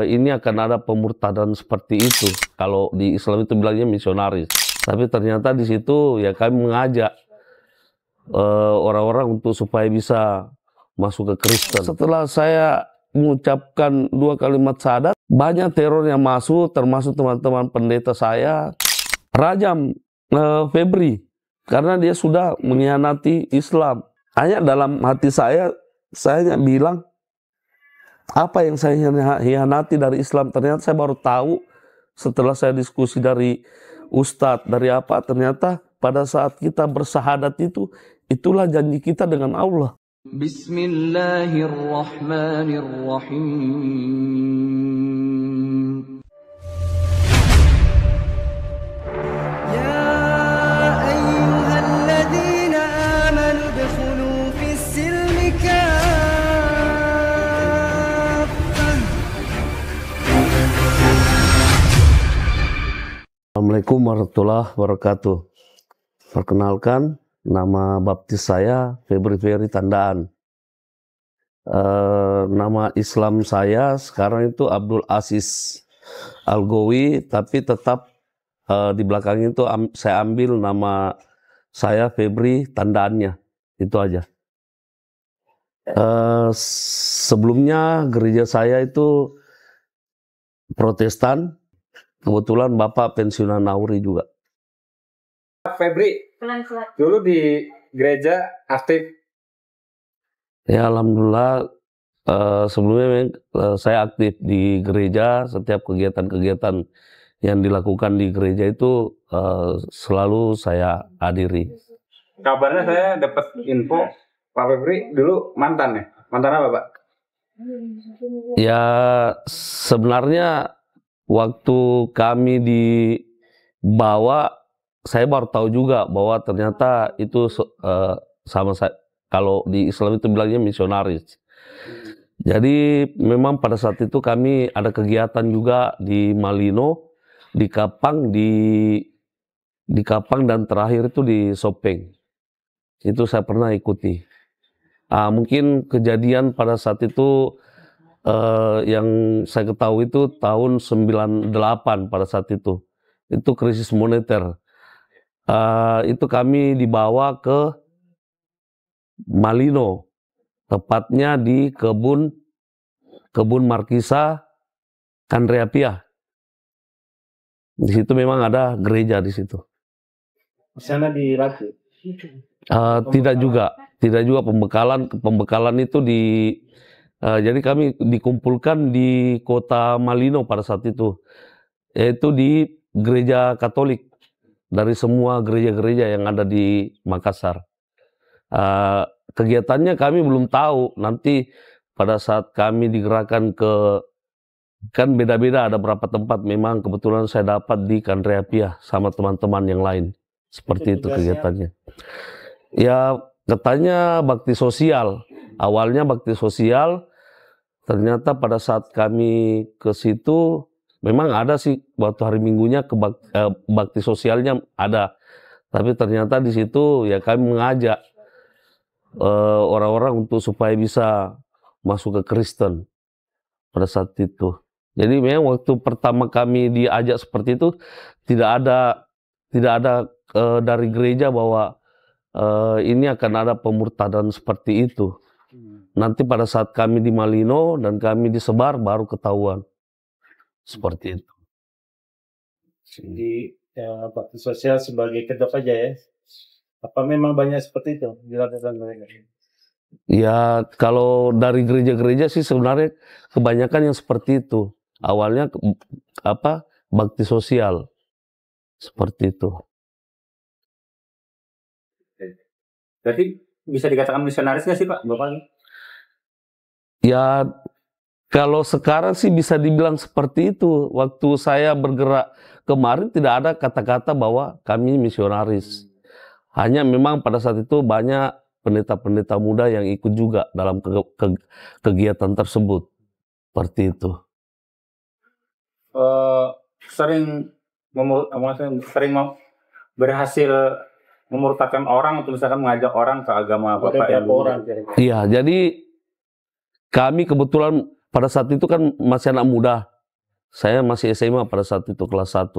ini akan ada pemurtadan seperti itu. Kalau di Islam itu bilangnya misionaris. Tapi ternyata di situ ya kami mengajak orang-orang untuk supaya bisa masuk ke Kristen. Setelah saya mengucapkan 2 kalimat syahadat, banyak teror yang masuk, termasuk teman-teman pendeta saya, rajam Febri, karena dia sudah mengkhianati Islam. Hanya dalam hati saya bilang, apa yang saya hianati dari Islam? Ternyata saya baru tahu setelah saya diskusi dari Ustadz, dari apa, ternyata pada saat kita bersahadat itu, itulah janji kita dengan Allah. Bismillahirrahmanirrahim. Ya ayyuhalladzina amanu udkhulu fis-silmi kaffah. Assalamualaikum warahmatullahi wabarakatuh. Perkenalkan, nama baptis saya Febri Tandaan. Nama Islam saya sekarang itu Abdul Aziz Algowi, tapi tetap di belakang itu saya ambil nama saya Febri Tandaannya, itu aja. Sebelumnya gereja saya itu Protestan, kebetulan Bapak pensiunan Nauri juga. Febri, dulu di gereja aktif? Ya alhamdulillah, sebelumnya saya aktif di gereja. Setiap kegiatan-kegiatan yang dilakukan di gereja itu selalu saya hadiri. Kabarnya saya dapat info Pak Febri dulu mantan ya? Mantan apa Pak? Ya sebenarnya waktu kami dibawa, saya baru tahu juga bahwa ternyata itu sama saya, kalau di Islam itu bilangnya misionaris. Jadi memang pada saat itu kami ada kegiatan juga di Malino, di Kapang, di Kapang, dan terakhir itu di Sopeng. Itu saya pernah ikuti. Mungkin kejadian pada saat itu yang saya ketahui itu tahun 98 pada saat itu krisis moneter. Itu kami dibawa ke Malino, tepatnya di kebun Markisa Kandreapia. Di situ memang ada gereja di situ. Di sana dilatih? Tidak juga pembekalan itu jadi kami dikumpulkan di kota Malino pada saat itu, yaitu di gereja Katolik dari semua gereja-gereja yang ada di Makassar. Kegiatannya kami belum tahu, nanti pada saat kami digerakkan kan beda-beda, ada berapa tempat. Memang kebetulan saya dapat di Kandreapia sama teman-teman yang lain. Seperti itu kegiatannya. Ya katanya bakti sosial. Awalnya bakti sosial, ternyata pada saat kami ke situ memang ada sih waktu hari Minggunya bakti sosialnya ada. Tapi ternyata di situ ya kami mengajak orang-orang untuk supaya bisa masuk ke Kristen pada saat itu. Jadi memang waktu pertama kami diajak seperti itu tidak ada dari gereja bahwa ini akan ada pemurtadan seperti itu. Nanti pada saat kami di Malino dan kami disebar baru ketahuan seperti itu. Jadi bakti sosial sebagai kedok aja ya? Apa memang banyak seperti itu dilakukan mereka? Ya kalau dari gereja-gereja sih sebenarnya kebanyakan yang seperti itu. Awalnya bakti sosial seperti itu. Berarti bisa dikatakan misionaris nggak sih Pak Bapak? Ya kalau sekarang sih bisa dibilang seperti itu. Waktu saya bergerak kemarin tidak ada kata-kata bahwa kami misionaris. Hanya memang pada saat itu banyak pendeta-pendeta muda yang ikut juga dalam kegiatan tersebut. Seperti itu. Sering berhasil memurtadkan orang atau misalkan mengajak orang ke agama Bapak yang orang. Iya, jadi kami kebetulan pada saat itu kan masih anak muda. Saya masih SMA pada saat itu kelas 1.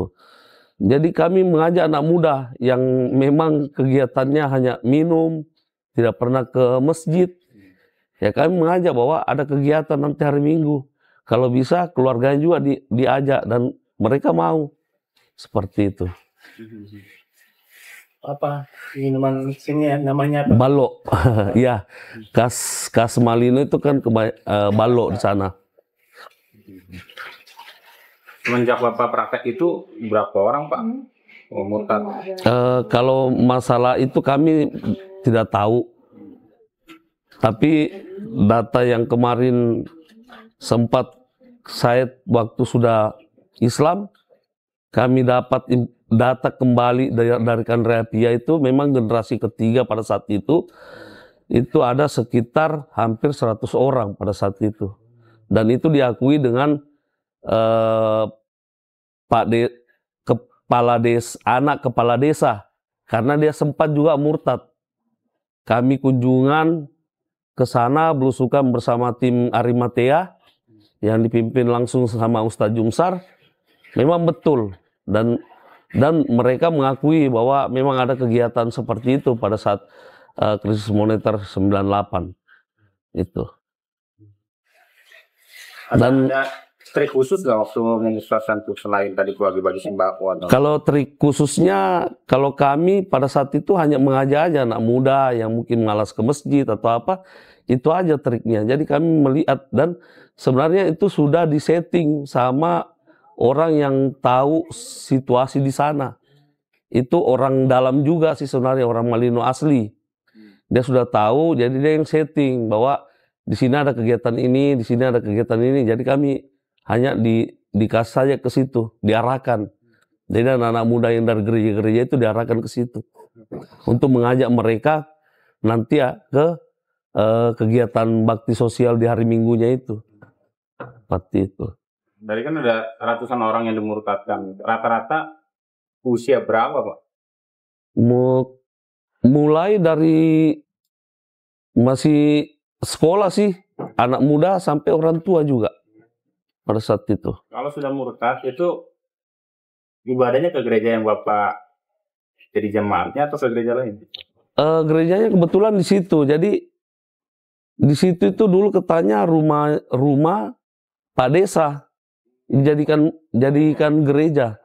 Jadi kami mengajak anak muda yang memang kegiatannya hanya minum, tidak pernah ke masjid. Ya kami mengajak bahwa ada kegiatan nanti hari Minggu. Kalau bisa keluarganya juga diajak dan mereka mau. Seperti itu. Apa minuman sini ya, namanya apa? Balo. Ya, Kas Malino itu kan balo di sana. Semenjak Bapak praktek itu berapa orang Pak? Murtad. Kalau masalah itu kami tidak tahu. Tapi data yang kemarin sempat saya waktu sudah Islam, kami dapat data kembali dari Kanreapia itu memang generasi ketiga pada saat itu ada sekitar hampir 100 orang pada saat itu. Dan itu diakui dengan anak kepala desa, karena dia sempat juga murtad. Kami kunjungan ke sana belusukan bersama tim Arimatea yang dipimpin langsung sama Ustadz Jumsar. Memang betul dan mereka mengakui bahwa memang ada kegiatan seperti itu pada saat krisis moneter 98 itu. Ada trik khusus nggak waktu memusnahkan tuh selain tadi bagi-bagi sembako atau? Kalau trik khususnya, kalau kami pada saat itu hanya mengajak aja anak muda yang mungkin malas ke masjid atau apa, itu aja triknya. Jadi kami melihat dan sebenarnya itu sudah disetting sama orang yang tahu situasi di sana. Itu orang dalam juga sih sebenarnya, orang Malino asli. Dia sudah tahu, jadi dia yang setting bahwa di sini ada kegiatan ini, di sini ada kegiatan ini. Jadi kami hanya dikasih saja ke situ, diarahkan. Jadi anak-anak muda yang dari gereja-gereja itu diarahkan ke situ untuk mengajak mereka nanti ya ke kegiatan bakti sosial di hari Minggunya itu. Seperti itu. Dari kan ada ratusan orang yang dimurtadkan. Rata-rata usia berapa Pak? Mulai dari masih sekolah sih, anak muda sampai orang tua juga pada saat itu. Kalau sudah murtad itu ibadahnya ke gereja yang Bapak jadi jemaatnya atau ke gereja lain? Gerejanya kebetulan di situ. Jadi di situ itu dulu katanya rumah Pak Desa jadikan gereja.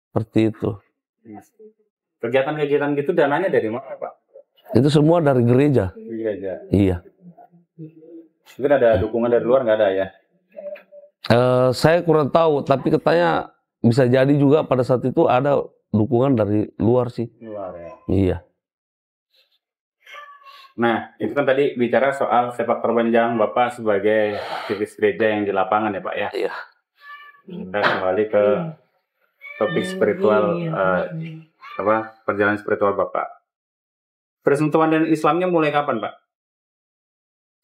Seperti itu. Kegiatan-kegiatan gitu dananya dari mana Pak? Itu semua dari gereja. Gereja. Iya. Mungkin ada dukungan dari luar nggak ada ya? Saya kurang tahu, tapi katanya bisa jadi juga pada saat itu ada dukungan dari luar sih. Luar ya. Iya. Nah, itu kan tadi bicara soal sepak terpanjang Bapak sebagai aktivis gereja yang di lapangan ya Pak ya? Iya. Kita kembali ke topik spiritual, perjalanan spiritual Bapak. Bersentuhan dengan Islamnya mulai kapan Pak?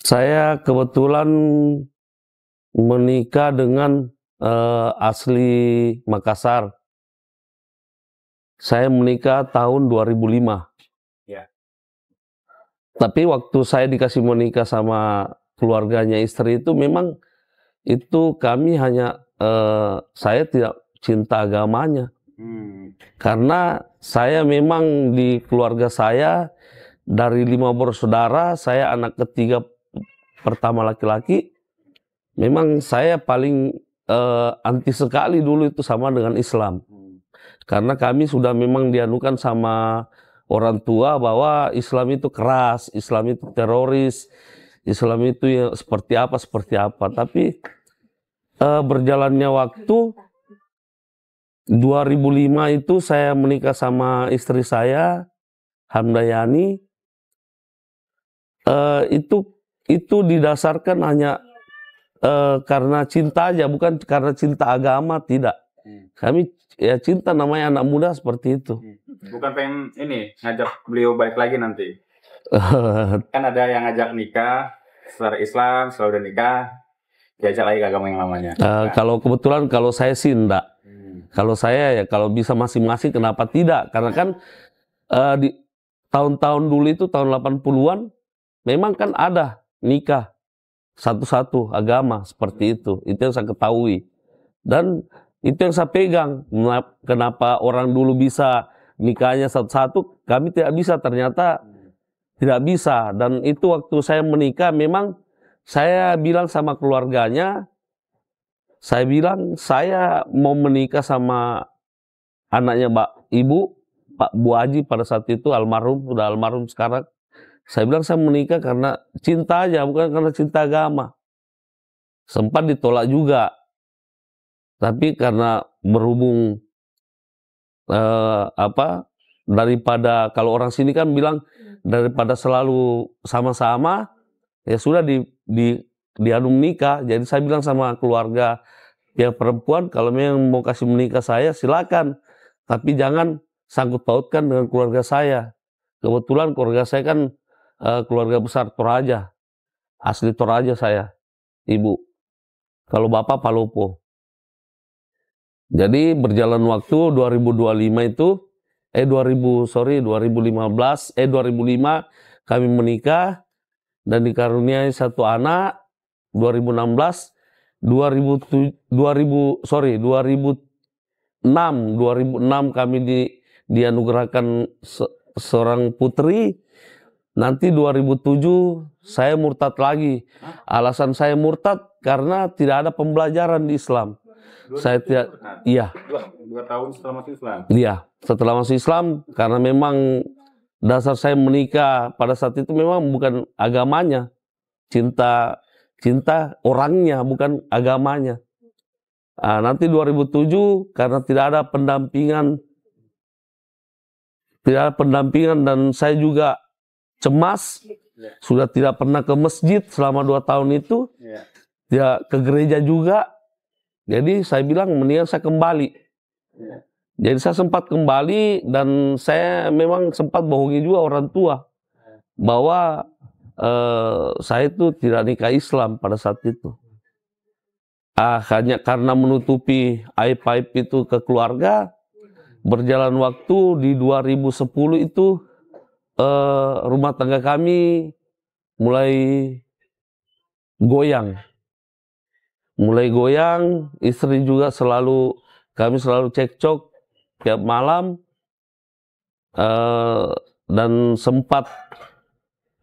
Saya kebetulan menikah dengan asli Makassar. Saya menikah tahun 2005. Ya. Tapi waktu saya dikasih menikah sama keluarganya istri itu memang itu kami hanya saya tidak cinta agamanya. Karena saya memang di keluarga saya dari 5 bersaudara, saya anak ketiga pertama laki-laki. Memang saya paling anti sekali dulu itu sama dengan Islam. Karena kami sudah memang dianukan sama orang tua bahwa Islam itu keras, Islam itu teroris, Islam itu ya seperti apa. Tapi berjalannya waktu 2005 itu saya menikah sama istri saya, Hamdayani. Itu didasarkan hanya karena cinta aja, bukan karena cinta agama, tidak. Kami ya cinta namanya anak muda seperti itu. Bukan pengen ini ngajak beliau balik lagi nanti. Kan ada yang ngajak nikah secara Islam, setelah udah nikah diajak lagi ke agama yang lamanya. Kalau kebetulan kalau saya sih enggak. Kalau saya ya kalau bisa masing-masing kenapa tidak? Karena kan di tahun-tahun dulu itu tahun 80-an memang kan ada nikah. satu-satu agama seperti itu yang saya ketahui dan itu yang saya pegang. Kenapa orang dulu bisa nikahnya satu-satu, kami tidak bisa, ternyata tidak bisa. Dan itu waktu saya menikah memang saya bilang sama keluarganya, saya bilang saya mau menikah sama anaknya Pak Bu Haji pada saat itu, almarhum, sudah almarhum sekarang. Saya bilang saya menikah karena cinta aja, bukan karena cinta agama. Sempat ditolak juga. Tapi karena berhubung daripada kalau orang sini kan bilang daripada selalu sama-sama, ya sudah diadu nikah. Jadi saya bilang sama keluarga yang perempuan, kalau memang mau kasih menikah saya silakan, tapi jangan sangkut pautkan dengan keluarga saya. Kebetulan keluarga saya kan keluarga besar Toraja, asli Toraja saya, ibu. Kalau bapak Palopo. Jadi berjalan waktu 2025 itu 2005 kami menikah dan dikaruniai satu anak. 2006 kami dianugerahkan seorang putri. Nanti 2007 saya murtad lagi. Alasan saya murtad karena tidak ada pembelajaran di Islam. Saya tidak, iya. 2 tahun setelah masuk Islam. Iya, setelah masuk Islam karena memang dasar saya menikah pada saat itu memang bukan agamanya, cinta orangnya bukan agamanya. Nanti 2007 karena tidak ada pendampingan dan saya juga cemas, sudah tidak pernah ke masjid selama 2 tahun itu, tidak ke gereja juga. Jadi saya bilang mendingan saya kembali. Jadi saya sempat kembali dan saya memang sempat bohongi juga orang tua bahwa saya itu tidak nikah Islam pada saat itu. Hanya karena menutupi aib-aib itu ke keluarga, berjalan waktu di 2010 itu rumah tangga kami mulai goyang. Istri juga kami selalu cekcok tiap malam, dan sempat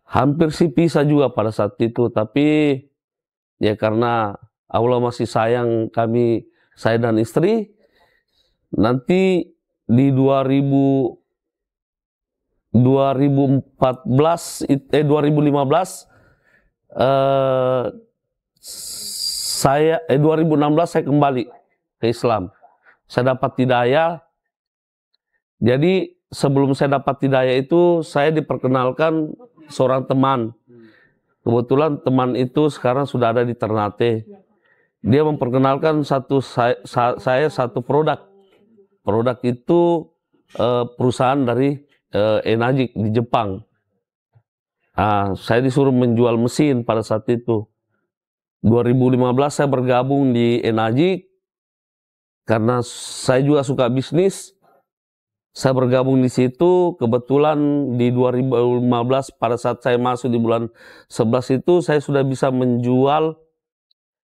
hampir sih pisah juga pada saat itu, tapi ya karena Allah masih sayang kami, saya dan istri. Nanti di 2015 2016 saya kembali ke Islam. Saya dapat hidayah. Jadi sebelum saya dapat hidayah itu saya diperkenalkan seorang teman. Kebetulan teman itu sekarang sudah ada di Ternate. Dia memperkenalkan saya satu produk. Produk itu perusahaan dari Enagic di Jepang. Saya disuruh menjual mesin pada saat itu. 2015 saya bergabung di Enagic karena saya juga suka bisnis. Saya bergabung di situ. Kebetulan di 2015 pada saat saya masuk di bulan 11 itu saya sudah bisa menjual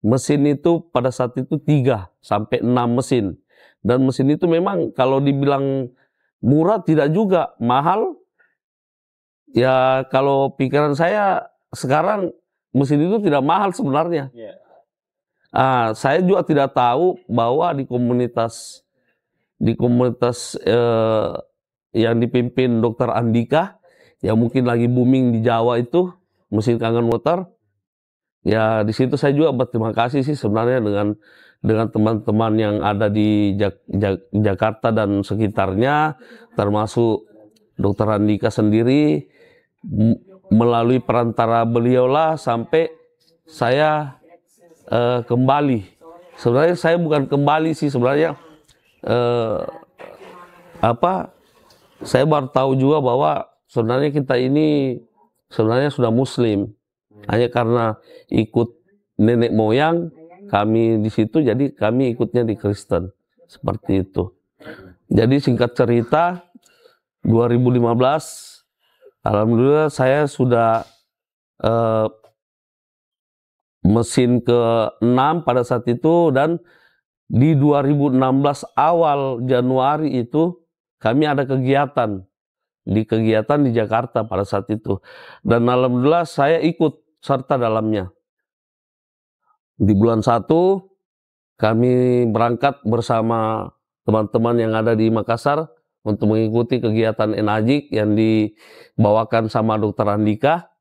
mesin itu pada saat itu 3 sampai 6 mesin. Dan mesin itu memang kalau dibilang murah tidak juga, mahal. Ya kalau pikiran saya sekarang mesin itu tidak mahal sebenarnya. Saya juga tidak tahu bahwa di komunitas yang dipimpin Dr. Andika, yang mungkin lagi booming di Jawa itu, mesin kangen motor. Ya di situ saya juga berterima kasih sih sebenarnya dengan teman-teman yang ada di Jakarta dan sekitarnya, termasuk Dr. Andika sendiri. Melalui perantara beliaulah sampai saya kembali. Sebenarnya saya bukan kembali sih sebenarnya. Saya baru tahu juga bahwa sebenarnya kita ini sebenarnya sudah Muslim. Hanya karena ikut nenek moyang kami di situ, jadi kami ikutnya di Kristen. Seperti itu. Jadi singkat cerita, 2015 alhamdulillah saya sudah mesin ke-6 pada saat itu, dan di 2016 awal Januari itu kami ada kegiatan di Jakarta pada saat itu, dan alhamdulillah saya ikut serta dalamnya. Di bulan 1 kami berangkat bersama teman-teman yang ada di Makassar untuk mengikuti kegiatan Enajik yang dibawakan sama Dr. Andika.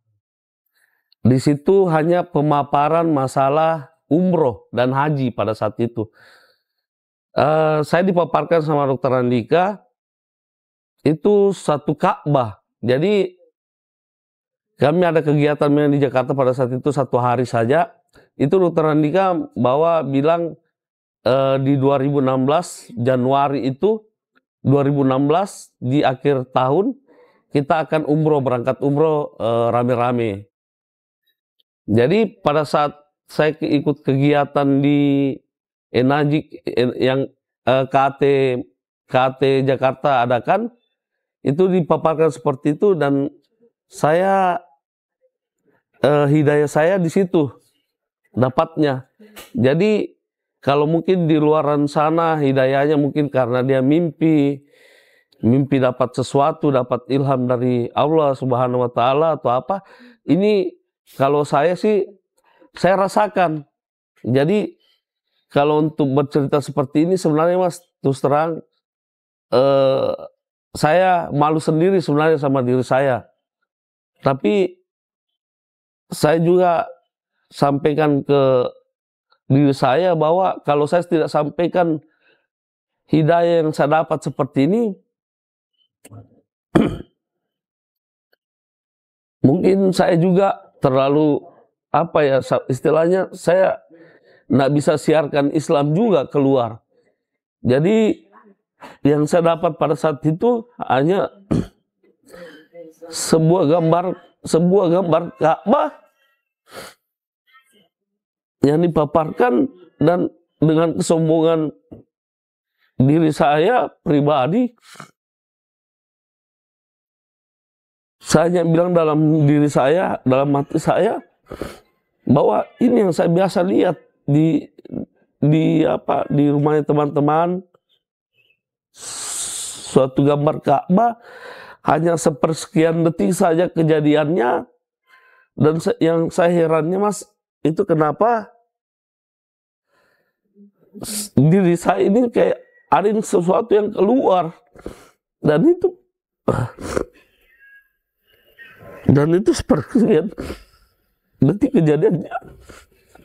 Di situ hanya pemaparan masalah umroh dan haji pada saat itu. Saya dipaparkan sama Dr. Andika, itu satu Ka'bah. Jadi kami ada kegiatan di Jakarta pada saat itu 1 hari saja. Itu Dr. Andika bilang di 2016 Januari itu, 2016 di akhir tahun kita akan berangkat umroh rame-rame. Jadi pada saat saya ikut kegiatan di Enajik yang KT Jakarta adakan, itu dipaparkan seperti itu, dan saya hidayah saya di situ dapatnya. Jadi kalau mungkin di luaran sana hidayahnya mungkin karena dia mimpi dapat sesuatu, dapat ilham dari Allah Subhanahu wa taala atau apa. Ini kalau saya sih saya rasakan. Jadi kalau untuk bercerita seperti ini sebenarnya Mas, terus terang saya malu sendiri sebenarnya sama diri saya. Tapi saya juga sampaikan ke diri saya bahwa kalau saya tidak sampaikan hidayah yang saya dapat seperti ini, mungkin saya juga terlalu istilahnya saya nggak bisa siarkan Islam juga keluar. Jadi yang saya dapat pada saat itu hanya sebuah gambar Ka'bah yang dipaparkan, dan dengan kesombongan diri saya pribadi, saya hanya bilang dalam diri saya, dalam hati saya, bahwa ini yang saya biasa lihat di rumahnya teman-teman, suatu gambar Ka'bah, hanya sepersekian detik saja kejadiannya. Dan yang saya herannya Mas, itu kenapa diri saya ini kayak ada sesuatu yang keluar, dan itu sepersekian detik kejadiannya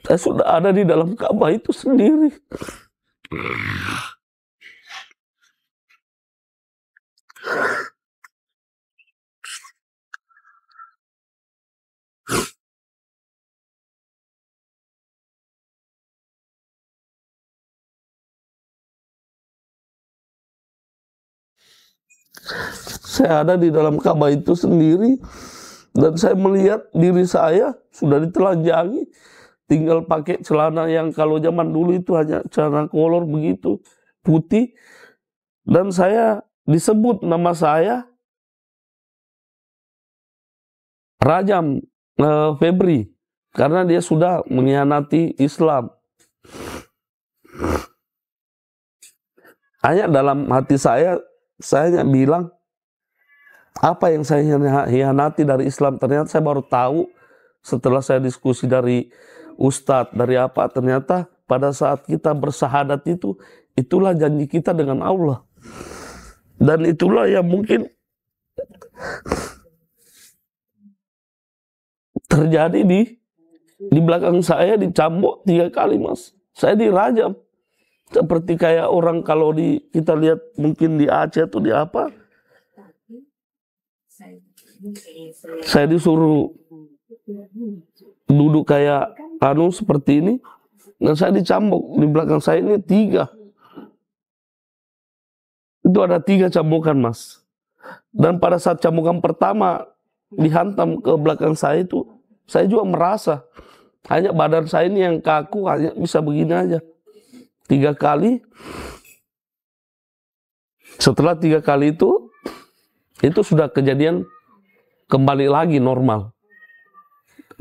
saya sudah ada di dalam Ka'bah itu sendiri. Saya ada di dalam Ka'bah itu sendiri, dan saya melihat diri saya sudah ditelanjangi, tinggal pakai celana yang kalau zaman dulu itu hanya celana kolor begitu, putih, dan saya disebut nama saya Rajam Febri, karena dia sudah mengkhianati Islam. Hanya dalam hati saya hanya bilang, apa yang saya hianati dari Islam? Ternyata saya baru tahu setelah saya diskusi dari Ustadz, dari apa, ternyata pada saat kita bersahadat itu, itulah janji kita dengan Allah. Dan itulah yang mungkin terjadi di belakang saya, dicambuk 3 kali Mas. Saya dirajam. Seperti kayak orang kalau kita lihat mungkin di Aceh atau di apa, saya disuruh duduk kayak seperti ini, dan saya dicambuk di belakang saya ini 3. Itu ada 3 cambukan Mas. Dan pada saat cambukan pertama dihantam ke belakang saya itu, saya juga merasa hanya badan saya ini yang kaku, hanya bisa begini aja. 3 kali. Setelah 3 kali itu sudah kejadian kembali lagi normal.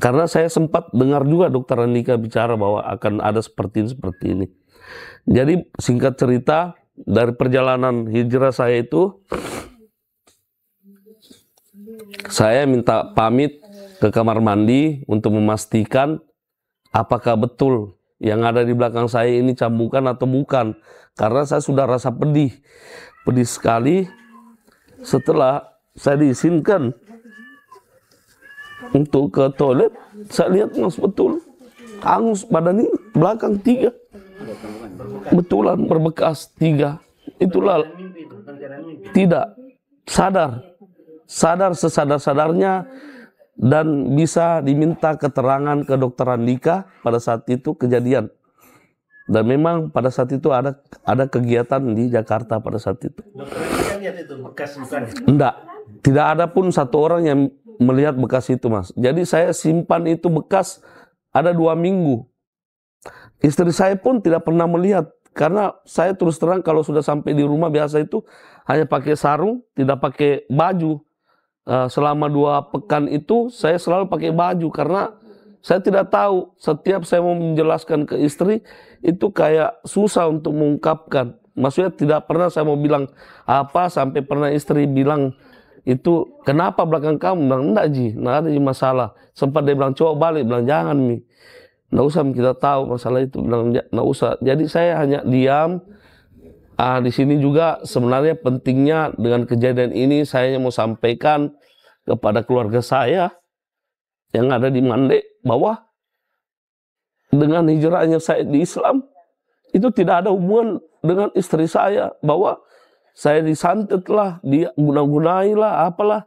Karena saya sempat dengar juga Dokter Andika bicara bahwa akan ada seperti ini. Jadi singkat cerita, dari perjalanan hijrah saya itu, saya minta pamit ke kamar mandi untuk memastikan apakah betul yang ada di belakang saya ini cambukan atau bukan. Karena saya sudah rasa pedih sekali. Setelah saya diizinkan untuk ke toilet, saya lihat mas betul angus badan ini belakang 3, betulan berbekas 3. Itulah tidak sadar sesadar-sadarnya, dan bisa diminta keterangan ke Dokter Andika pada saat itu kejadian. Dan memang pada saat itu ada kegiatan di Jakarta pada saat itu. Dokter Andika lihat itu bekas bukan? Enggak, tidak ada pun satu orang yang melihat bekas itu mas. Jadi saya simpan itu bekas ada 2 minggu. Istri saya pun tidak pernah melihat. Karena saya terus terang kalau sudah sampai di rumah biasa itu hanya pakai sarung, tidak pakai baju. Selama 2 pekan itu saya selalu pakai baju karena saya tidak tahu, setiap saya mau menjelaskan ke istri itu kayak susah untuk mengungkapkan. Maksudnya tidak pernah saya mau bilang apa sampai pernah istri bilang itu kenapa belakang kamu? Bilang enggak Ji, enggak ada masalah. Sempat dia bilang coba balik, bilang jangan Mi, enggak usah kita tahu masalah itu, bilang enggak usah. Jadi saya hanya diam. Di sini juga sebenarnya pentingnya dengan kejadian ini saya mau sampaikan kepada keluarga saya yang ada di Mande bahwa dengan hijrahnya saya di Islam itu tidak ada hubungan dengan istri saya, bahwa saya disantet lah, dia guna-gunai lah, apalah,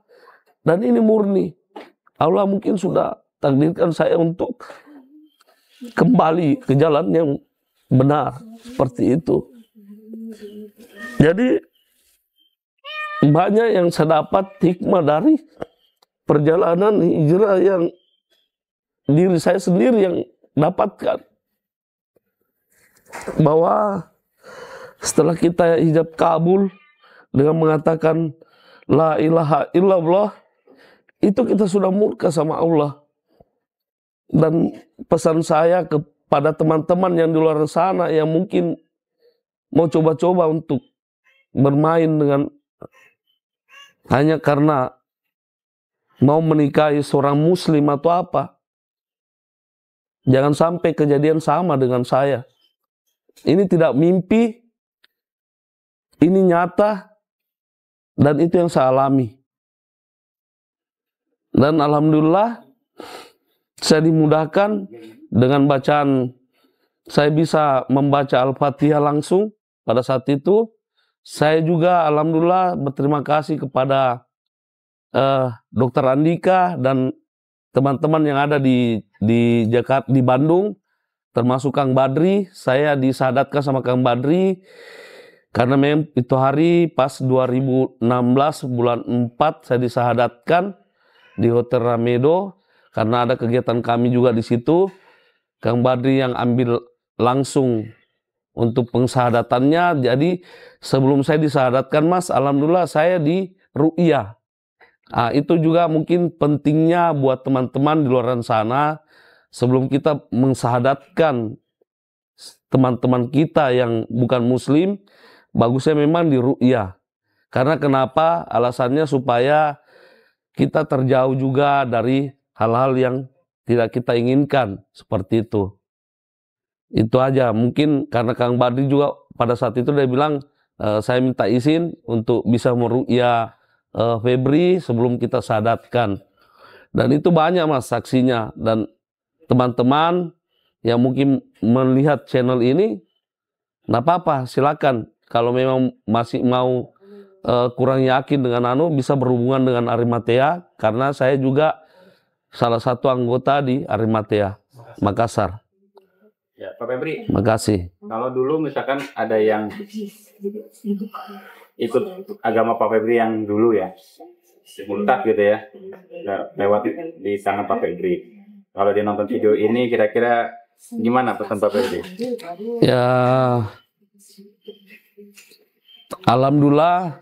dan ini murni Allah mungkin sudah takdirkan saya untuk kembali ke jalan yang benar seperti itu. Jadi banyak yang saya dapat hikmah dari perjalanan hijrah yang diri saya sendiri yang dapatkan. Bahwa setelah kita hijab kabul dengan mengatakan la ilaha illallah, itu kita sudah murka sama Allah. Dan pesan saya kepada teman-teman yang di luar sana yang mungkin mau coba-coba untuk bermain dengan hanya karena mau menikahi seorang muslim atau apa, jangan sampai kejadian sama dengan saya. Ini tidak mimpi, ini nyata, dan itu yang saya alami. Dan alhamdulillah saya dimudahkan dengan bacaan, saya bisa membaca Al-Fatihah langsung pada saat itu. Saya juga alhamdulillah berterima kasih kepada Dokter Andika dan teman-teman yang ada di Jakarta, di Bandung, termasuk Kang Badri. Saya disahadatkan sama Kang Badri karena memang itu hari pas 2016 bulan 4 saya disahadatkan di Hotel Ramedo karena ada kegiatan kami juga di situ. Kang Badri yang ambil langsung untuk pensyahadatannya. Jadi sebelum saya disahadatkan mas, alhamdulillah saya di ru'yah. Itu juga mungkin pentingnya buat teman-teman di luar sana, sebelum kita mensyahadatkan teman-teman kita yang bukan muslim, bagusnya memang di ru'yah. Karena kenapa? Alasannya supaya kita terjauh juga dari hal-hal yang tidak kita inginkan, seperti itu. Itu aja, mungkin karena Kang Badri juga pada saat itu dia bilang, saya minta izin untuk bisa meru'yah Febri sebelum kita sadatkan. Dan itu banyak mas saksinya. Dan teman-teman yang mungkin melihat channel ini, nggak apa-apa, silakan. Kalau memang masih mau kurang yakin dengan bisa berhubungan dengan Arimatea, karena saya juga salah satu anggota di Arimatea Makassar. Ya, Pak Febri. Makasih. Kalau dulu misalkan ada yang ikut agama Pak Febri yang dulu ya, murtad gitu ya, lewat di tangan Pak Febri. Kalau dia nonton video ini, kira-kira gimana pesan Pak Febri? Ya, alhamdulillah,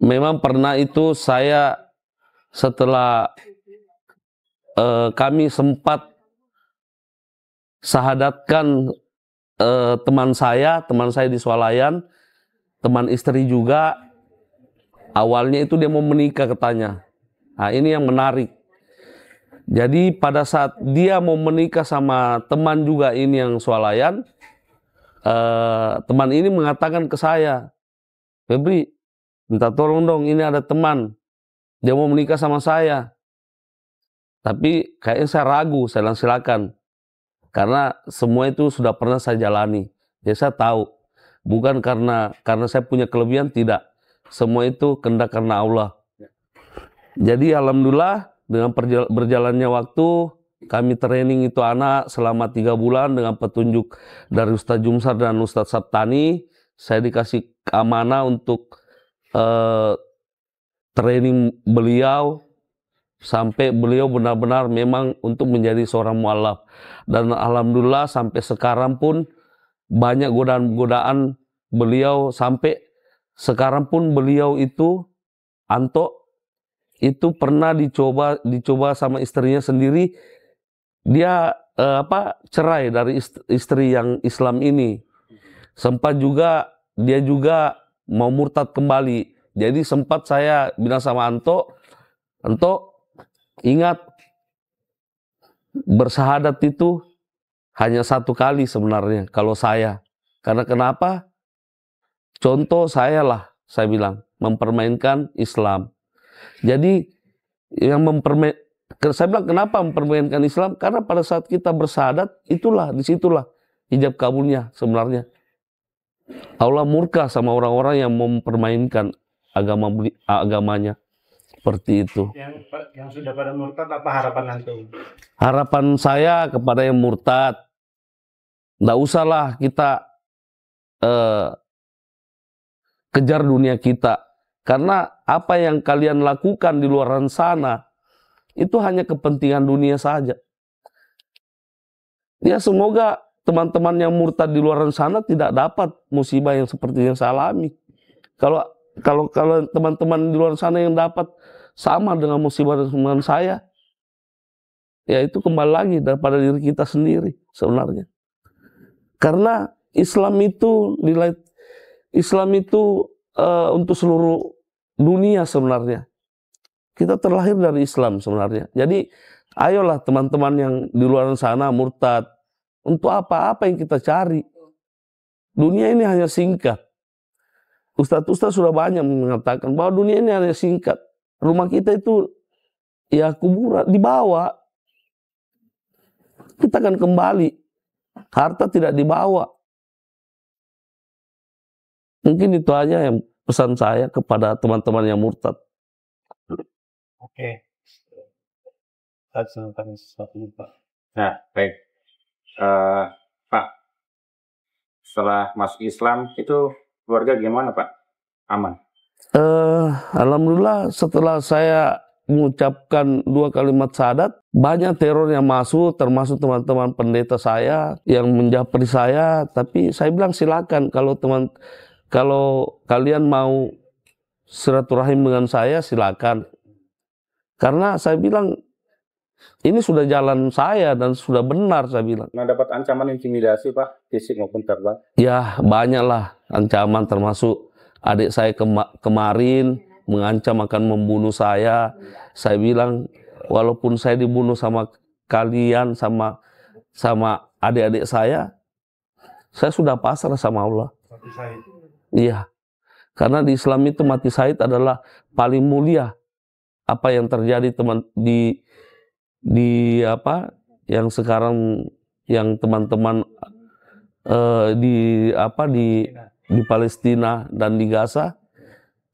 memang pernah itu saya setelah kami sempat sahadatkan teman saya di swalayan, teman istri juga. Awalnya itu dia mau menikah katanya. Nah ini yang menarik. Jadi pada saat dia mau menikah sama teman juga ini yang swalayan, teman ini mengatakan ke saya, Febri, minta tolong dong, ini ada teman, dia mau menikah sama saya. Tapi kayaknya saya ragu, saya bilang silakan. Karena semua itu sudah pernah saya jalani. Jadi saya tahu, bukan karena saya punya kelebihan, tidak. Semua itu kehendak karena Allah. Jadi alhamdulillah dengan berjalannya waktu, kami training itu anak selama 3 bulan dengan petunjuk dari Ustadz Jumsar dan Ustadz Sabtani. Saya dikasih amanah untuk training beliau sampai beliau benar-benar memang untuk menjadi seorang mualaf. Dan alhamdulillah sampai sekarang pun banyak godaan-godaan beliau, sampai sekarang pun beliau itu Anto itu pernah dicoba sama istrinya sendiri. Dia cerai dari istri yang Islam ini. Sempat juga dia juga mau murtad kembali. Jadi sempat saya bilang sama Anto, ingat, bersahadat itu hanya 1 kali sebenarnya kalau saya. Karena kenapa? Contoh saya lah, saya bilang, mempermainkan Islam. Jadi yang saya bilang kenapa mempermainkan Islam? Karena pada saat kita bersahadat, disitulah ijab kabulnya sebenarnya. Allah murka sama orang-orang yang mempermainkan agamanya. Seperti itu. Yang sudah pada murtad, apa harapan antum? Harapan saya kepada yang murtad, nggak usahlah kita kejar dunia kita. Karena apa yang kalian lakukan di luar sana, itu hanya kepentingan dunia saja. Ya semoga teman-teman yang murtad di luar sana tidak dapat musibah yang seperti yang saya alami. Kalau teman-teman di luar sana yang dapat sama dengan musibah dengan saya, ya itu kembali lagi daripada diri kita sendiri sebenarnya. Karena Islam itu untuk seluruh dunia sebenarnya. Kita terlahir dari Islam sebenarnya. Jadi ayolah teman-teman yang di luar sana murtad, untuk apa yang kita cari? Dunia ini hanya singkat. Ustadz sudah banyak mengatakan bahwa dunia ini hanya singkat. Rumah kita itu ya kuburan, dibawa. Kita akan kembali. Harta tidak dibawa. Mungkin itu aja yang pesan saya kepada teman-teman yang murtad. Oke. Pak. Nah, baik. Pak, setelah masuk Islam itu keluarga gimana, Pak? Aman? Alhamdulillah setelah saya mengucapkan 2 kalimat syahadat, banyak teror yang masuk, termasuk teman-teman pendeta saya yang menjapri saya. Tapi saya bilang silakan, kalau kalian mau silaturahim dengan saya, silakan. Karena saya bilang ini sudah jalan saya dan sudah benar, saya bilang. Nah, dapat ancaman intimidasi, Pak, fisik maupun verbal? Ya banyaklah ancaman, termasuk adik saya kemarin mengancam akan membunuh saya. Saya bilang walaupun saya dibunuh sama kalian, sama adik-adik saya sudah pasrah sama Allah. Iya, karena di Islam itu mati syahid adalah paling mulia. Apa yang terjadi yang sekarang yang teman-teman di Palestina dan di Gaza,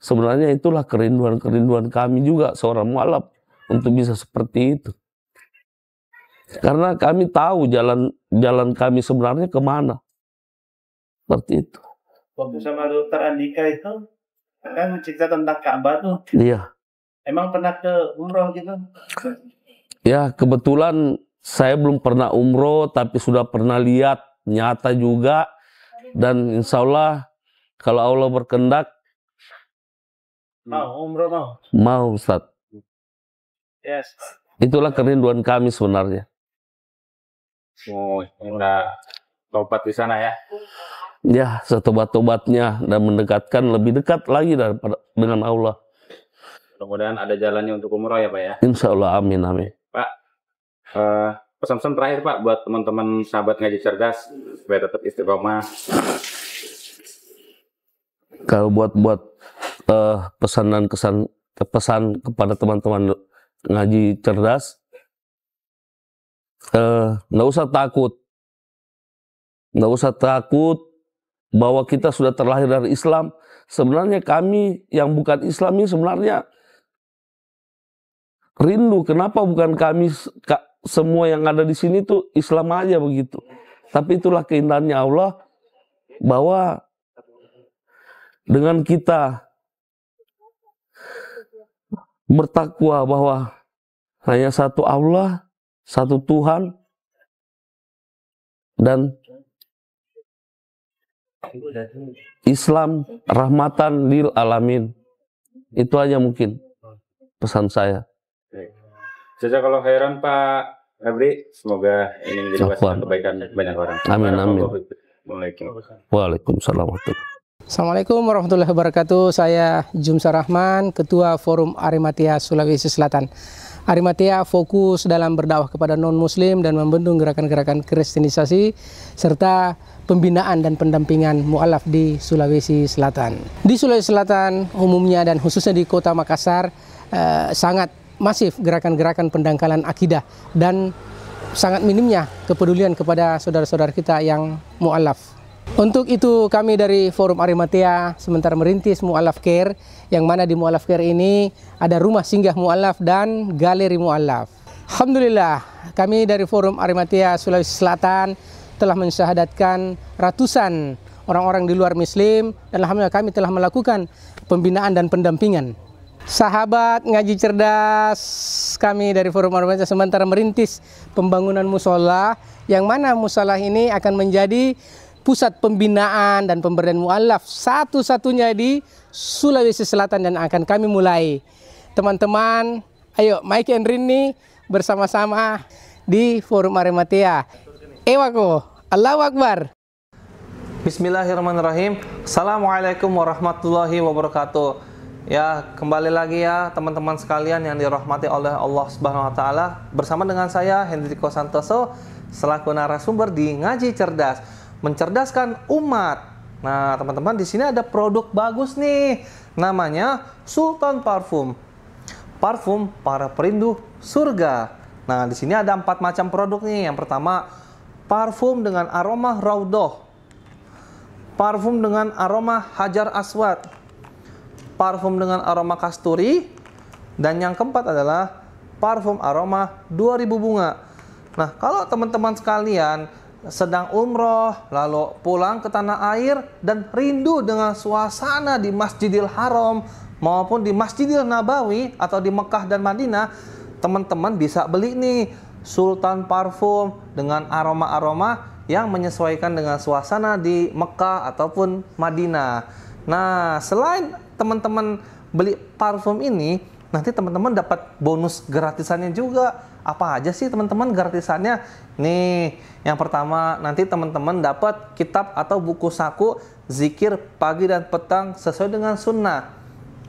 sebenarnya itulah kerinduan kami juga seorang mualaf untuk bisa seperti itu. Karena kami tahu jalan kami sebenarnya kemana. Seperti itu. Waktu sama Dokter Andika itu kan cerita tentang Ka'bah tuh. Iya. Emang pernah ke umroh gitu? Ya kebetulan saya belum pernah umroh, tapi sudah pernah lihat nyata juga. Dan insya Allah kalau Allah berkehendak, Mau umroh mau? mau Ustaz. Yes. Itulah kerinduan kami sebenarnya. Oh, udah tobat di sana ya. Ya, setobat-tobatnya dan mendekatkan lebih dekat lagi daripada dengan Allah. Mudah-mudahan ada jalannya untuk umroh ya Pak ya. Insya Allah, amin, amin. Pak, pesan-pesan terakhir Pak buat teman-teman sahabat ngaji cerdas supaya tetap istiqomah. Kalau buat pesan dan pesan kepada teman-teman ngaji cerdas, nggak usah takut bahwa kita sudah terlahir dari Islam. Sebenarnya kami yang bukan Islam ini sebenarnya rindu. Kenapa bukan kami semua yang ada di sini tuh Islam aja begitu. Tapi itulah keindahannya Allah, bahwa dengan kita bertakwa bahwa hanya satu Allah, satu Tuhan, dan Islam rahmatan lil alamin. Itu aja mungkin pesan saya. Jazakallahu kalau khairan Pak Febri, semoga ini menjadi wasilah kebaikan banyak orang. Amin, amin. Waalaikumsalam. Assalamualaikum warahmatullahi wabarakatuh. Saya Jumsar Rahman, Ketua Forum Arimatea Sulawesi Selatan. Arimatea fokus dalam berdakwah kepada non-muslim dan membendung gerakan-gerakan kristenisasi serta pembinaan dan pendampingan mu'alaf di Sulawesi Selatan. Di Sulawesi Selatan umumnya dan khususnya di Kota Makassar sangat masif gerakan-gerakan pendangkalan akidah dan sangat minimnya kepedulian kepada saudara-saudara kita yang mu'alaf. Untuk itu kami dari Forum Arimatea sementara merintis Mu'alaf Care, yang mana di Mu'alaf Care ini ada rumah singgah mu'alaf dan galeri mu'alaf. Alhamdulillah kami dari Forum Arimatea Sulawesi Selatan telah mensyahadatkan ratusan orang-orang di luar muslim, dan alhamdulillah kami telah melakukan pembinaan dan pendampingan. Sahabat ngaji cerdas, kami dari Forum Arimatea sementara merintis pembangunan musola, yang mana musola ini akan menjadi pusat pembinaan dan pemberdayaan mu'alaf satu-satunya di Sulawesi Selatan, dan akan kami mulai. Teman-teman, ayo Mike and Rini bersama-sama di Forum Arimatea. Ewako, Allahu Akbar. Bismillahirrahmanirrahim. Assalamualaikum warahmatullahi wabarakatuh. Ya, kembali lagi ya teman-teman sekalian yang dirahmati oleh Allah Subhanahu wa taala. Bersama dengan saya Hendriko Santoso selaku narasumber di Ngaji Cerdas, mencerdaskan umat. Nah, teman-teman, di sini ada produk bagus nih. Namanya Sultan Parfum. Parfum para perindu surga. Nah, di sini ada 4 macam produk nih. Yang pertama, parfum dengan aroma Raudhoh. Parfum dengan aroma Hajar Aswad. Parfum dengan aroma kasturi. Dan yang keempat adalah parfum aroma 2000 bunga. Nah, kalau teman-teman sekalian sedang umroh, lalu pulang ke tanah air dan rindu dengan suasana di Masjidil Haram maupun di Masjidil Nabawi atau di Mekah dan Madinah, teman-teman bisa beli nih Sultan Parfum dengan aroma-aroma yang menyesuaikan dengan suasana di Mekah ataupun Madinah. Nah, selain teman-teman beli parfum ini, nanti teman-teman dapat bonus gratisannya juga. Apa aja sih teman-teman gratisannya? Nih, yang pertama nanti teman-teman dapat kitab atau buku saku zikir pagi dan petang sesuai dengan sunnah.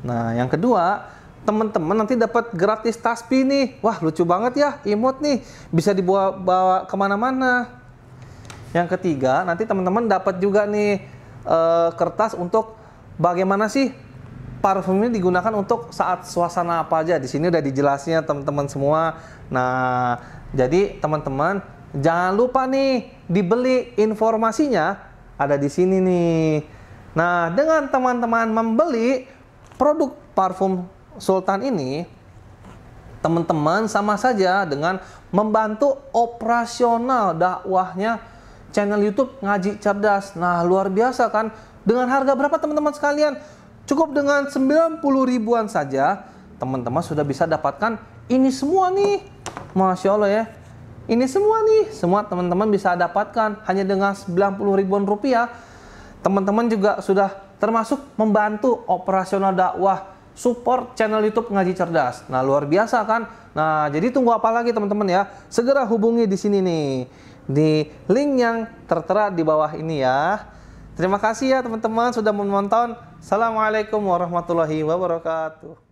Nah, yang kedua, teman-teman nanti dapat gratis tasbih nih. Wah, lucu banget ya, imut nih, bisa dibawa kemana-mana. Yang ketiga, nanti teman-teman dapat juga nih kertas untuk bagaimana sih parfum ini digunakan untuk saat suasana apa aja. Di sini udah dijelasnya teman-teman semua. Nah, jadi teman-teman jangan lupa nih dibeli, informasinya ada di sini nih. Nah, dengan teman-teman membeli produk parfum Sultan ini, teman-teman sama saja dengan membantu operasional dakwahnya channel YouTube Ngaji Cerdas. Nah, luar biasa kan? Dengan harga berapa teman-teman sekalian? Cukup dengan 90 ribuan saja, teman-teman sudah bisa dapatkan ini semua nih. Masya Allah ya. Ini semua nih, semua teman-teman bisa dapatkan hanya dengan 90 ribuan rupiah. Teman-teman juga sudah termasuk membantu operasional dakwah support channel YouTube Ngaji Cerdas. Nah, luar biasa kan? Nah, jadi tunggu apa lagi teman-teman ya? Segera hubungi di sini nih, di link yang tertera di bawah ini ya. Terima kasih ya teman-teman sudah menonton. Assalamualaikum warahmatullahi wabarakatuh.